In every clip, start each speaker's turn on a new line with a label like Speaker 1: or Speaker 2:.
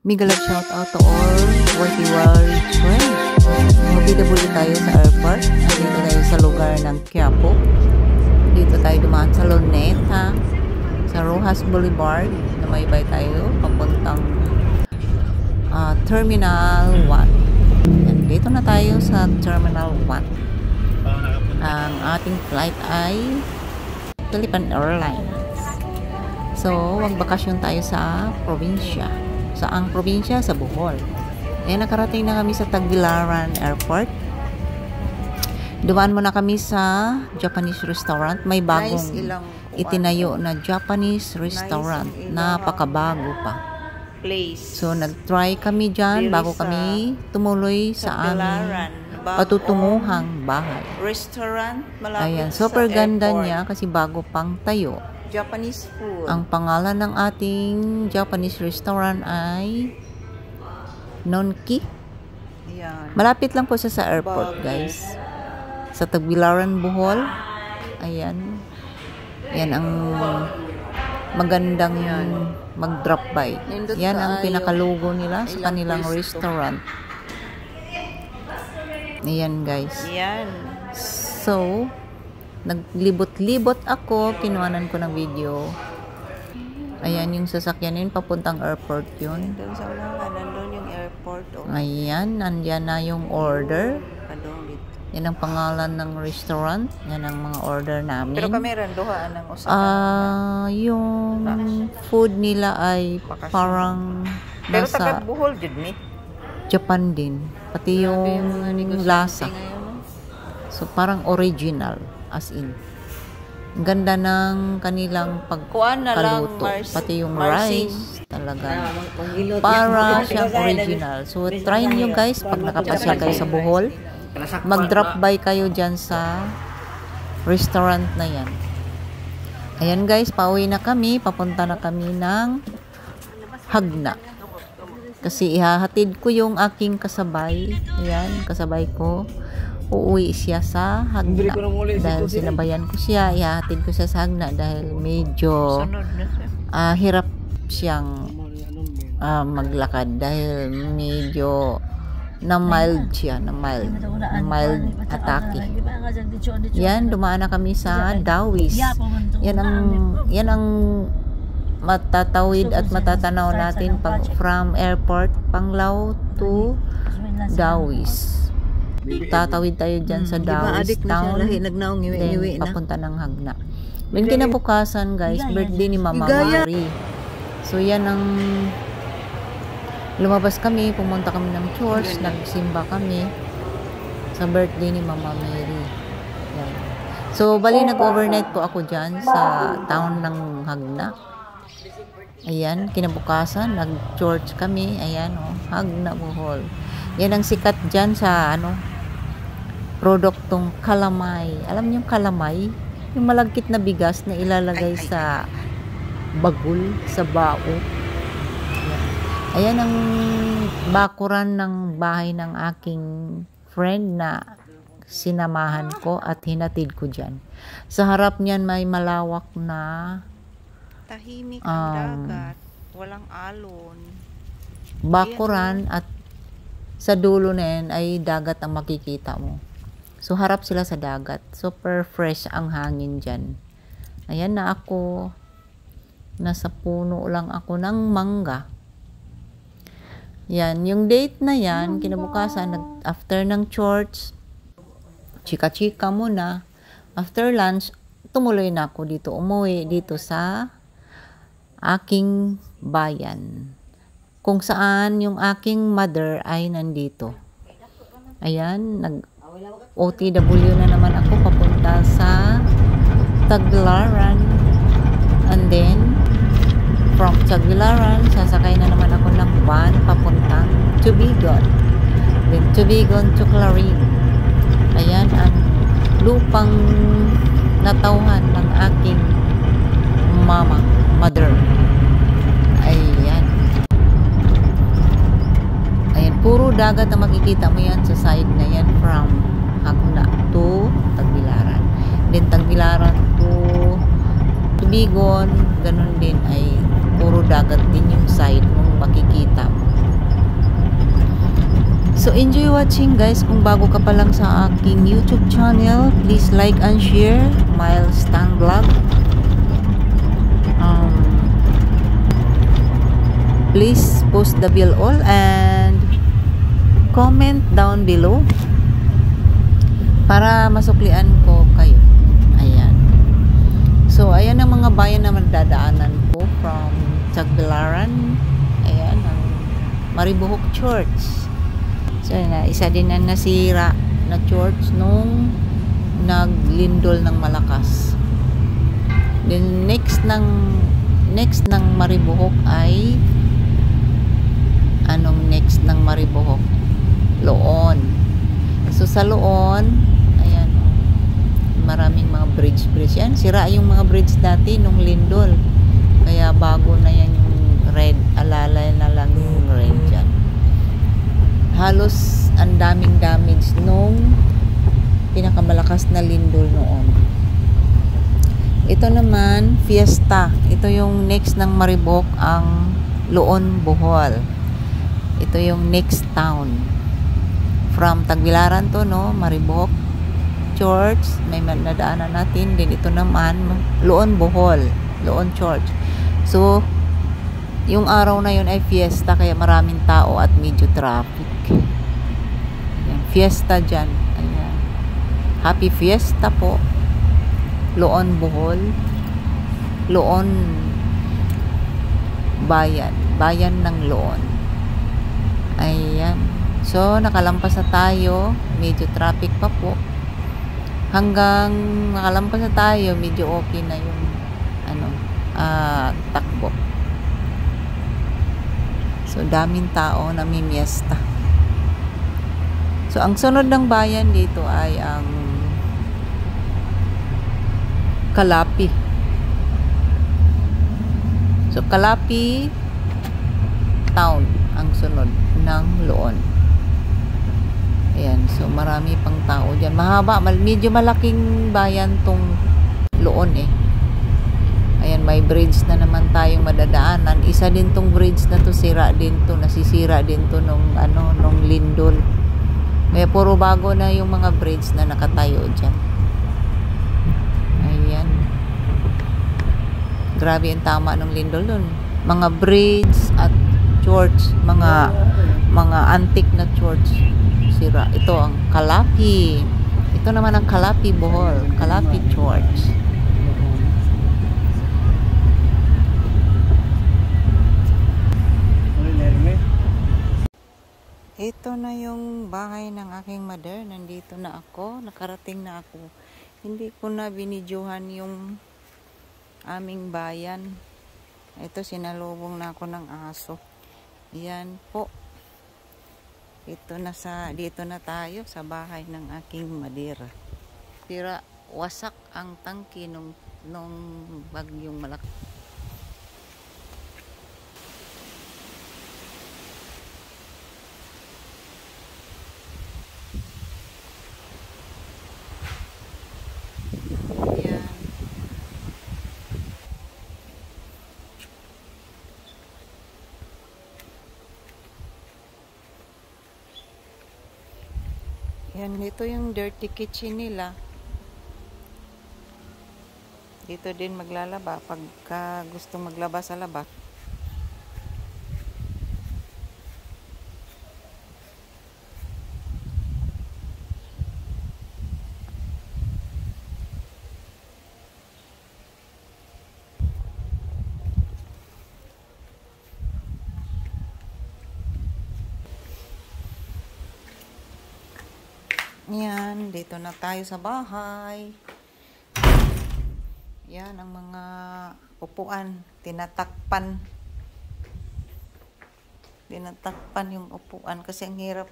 Speaker 1: Mega love shout out to all working world friends. OFW tayo sa airport. Dito tayo sa lugar ng Quiapo. Dito tayo dumaan sa Luneta, sa Rojas Boulevard. Namaybay tayo papuntang Terminal 1. And dito na tayo sa Terminal 1. Ang ating flight ay Philippine Airlines. So, magbakasyon tayo sa probinsya. Saang probinsya? Sa Bohol. Nakarating na kami sa Tagbilaran Airport. Dumaan muna kami sa Japanese restaurant. May bagong itinayo na Japanese restaurant. Napakabago pa. So, nag-try kami dyan bago kami tumuloy sa aming patutunguhang bahay. Ayan, super ganda niya kasi bago pang tayo.
Speaker 2: Japanese food.
Speaker 1: Ang pangalan ng ating Japanese restaurant ay Nonki.
Speaker 2: Ayan.
Speaker 1: Malapit lang po siya sa airport, guys. Sa Tagbilaran, Bohol. Ayan. Yan ang magandang mag-drop by. Yan ang pinakalugo nila sa kanilang restaurant. Ayan, guys.
Speaker 2: Yan.
Speaker 1: So, naglibot-libot ako, kinuhanan ko ng video. Ayan yung sasakyan yun, papuntang airport yun.
Speaker 2: Doon sa unahan, nandun yung airport. Oh.
Speaker 1: Ayan, nandyan na yung order.
Speaker 2: Adong dito.
Speaker 1: Yan ang pangalan ng restaurant. Yan ang mga order namin.
Speaker 2: Pero kami randuhaan ng usapan.
Speaker 1: Yung food nila ay parang
Speaker 2: Pero
Speaker 1: nasa
Speaker 2: taga Bohol din ni.
Speaker 1: Japan din. Pati yung lasa. So, parang original. As in. Ang ganda ng kanilang pagkaluto. Pati yung rice. Talaga. Para siyang original. So, try nyo guys. Pag nakapasyal kayo sa Bohol, mag-drop by kayo dyan sa restaurant na yan. Ayan guys, pauwi na kami. Papunta na kami ng Hagna. Kasi ihahatid ko yung aking kasabay. Ayan, kasabay ko. Uuwi siya sa Hagna. Dahil sinabayan ko siya, ihahatid ko siya sa Hagna dahil medyo hirap siyang maglakad dahil medyo na mild siya, na mild atake. Yan, dumaan na kami sa Dawis. Yan ang matatawid at matatanaw natin from airport Panglao to Dawis. Tatawid tayo dyan sa Dawis Town. Then, papunta ng Hagna. Then, kinabukasan, guys, birthday ni Mama Mary. So, yan ang lumabas kami, pumunta kami ng church, nagsimba kami sa birthday ni Mama Mary. Yan. So, bali, nag-overnight po ako dyan sa town ng Hagna. Ayan, kinabukasan, nag-church kami. Ayan, Hagna, Bohol. Yan ang sikat dyan sa, produktong kalamay. Alam niyo yung kalamay? Yung malagkit na bigas na ilalagay sa bagul, sa bao. Ayan ang bakuran ng bahay ng aking friend na sinamahan ko at hinatid ko dyan. Sa harap niyan may malawak na
Speaker 2: tahimik ang dagat. Walang alon.
Speaker 1: Bakuran at sa dulo na yan ay dagat ang makikita mo. So, harap sila sa dagat. Super fresh ang hangin dyan. Ayan na ako. Nasa puno lang ako ng mangga. Yan. Yung date na yan, kinabukasan, after ng church, chika-chika muna. After lunch, tumuloy na ako dito. Umuwi dito sa aking bayan. Kung saan yung aking mother ay nandito. Ayan, OTW na naman ako papunta sa Tagbilaran. And then, from Tagbilaran, sasakay na naman ako ng van papuntang Tubigon. Then, Tubigon to Clarin. Ayan ang lupang natauhan ng aking mother. Ayan. Ayan, puro dagat na makikita mo yan sa side na yan from Hagna to Tagbilaran. Then Tagbilaran to Tubigon, ganun din ay puro dagat din yung side mong makikita mo. So enjoy watching guys. Kung bago ka pa lang sa aking YouTube channel, please like and share Miles Tang Vlog. Please post the bell all and comment down below para masuklian ko kayo. Ayan. So ayan ang mga bayan na madadaanan ko from Tagbilaran. Ayan ang Maribohok Church. So isa din na nasira na church nung naglindol ng malakas. Then next ng Maribohok ay anong next ng Maribohok? Loon. So sa Loon, ayan, maraming mga bridge. Yan, sira yung mga bridge dati nung lindol. Kaya bago na yan yung red. Alalay na lang yung red dyan. Halos ang daming damage nung pinakamalakas na lindol noon. Ito naman, Fiesta. Ito yung next ng Maribohok, ang Loon, Bohol. Ito yung next town. From Tagbilaran to, no? Maribohok Church. May nadaanan natin. Din ito naman, Loon, Bohol. Loon Church. So, yung araw na yun ay fiesta. Kaya maraming tao at medyo traffic. Ayan, fiesta dyan. Ayan. Happy Fiesta po. Loon, Bohol. Loon, Bayan. Bayan ng Loon. Ayan. So, nakalampas na tayo. Medyo traffic pa po. Hanggang nakalampas na tayo, medyo okay na yung takbo. So, daming tao na mimiesta. So, ang sunod ng bayan dito ay ang Kalapi. So, Kalapi Town ang sunod ng Loon. Ayan. So, marami pang tao dyan. Mahaba. Medyo malaking bayan tong Loon eh. Ayan, may bridge na naman tayong madadaanan. Isa din tong bridge na to, sira din to. Nasisira din to nung lindol. Kaya puro bago na yung mga bridge na nakatayo dyan. Ayan. Grabe yung tama ng lindol dun. Mga bridge at church, mga antique na church sira. Ito ang Kalapi. Ito naman ang Kalapi, Bohol. Kalapi Church. Ito na yung bahay ng aking mother. Nandito na ako. Nakarating na ako. Hindi ko na binidyohan yung aming bayan. Ito, sinalubong na ako ng aso. Yan po. Dito na tayo sa bahay ng aking mother. Tira, wasak ang tangke nung bagyong malaki. Yan, dito yung dirty kitchen nila. Dito din maglalaba pagka gusto maglaba sa labas. Yan, dito na tayo sa bahay. Yan ang mga upuan, tinatakpan yung upuan kasi ang hirap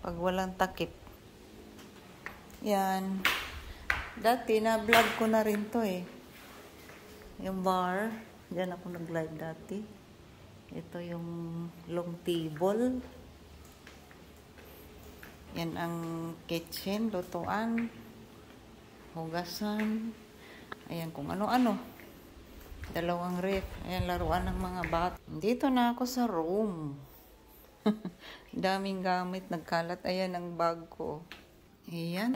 Speaker 1: pag walang takip. Yan, dati na vlog ko na rin to eh, yung bar, dyan ako nag live dati. Ito yung long table. Yan ang kitchen, lutuan, hugasan, ayan kung ano-ano. Dalawang ref, ayan laruan ng mga bata. Dito na ako sa room. Daming gamit, nagkalat. Ayan ang bag ko. Ayan.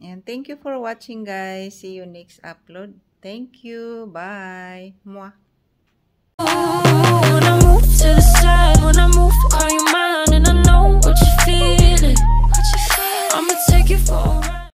Speaker 1: And thank you for watching, guys. See you next upload. Thank you. Bye. Mwah.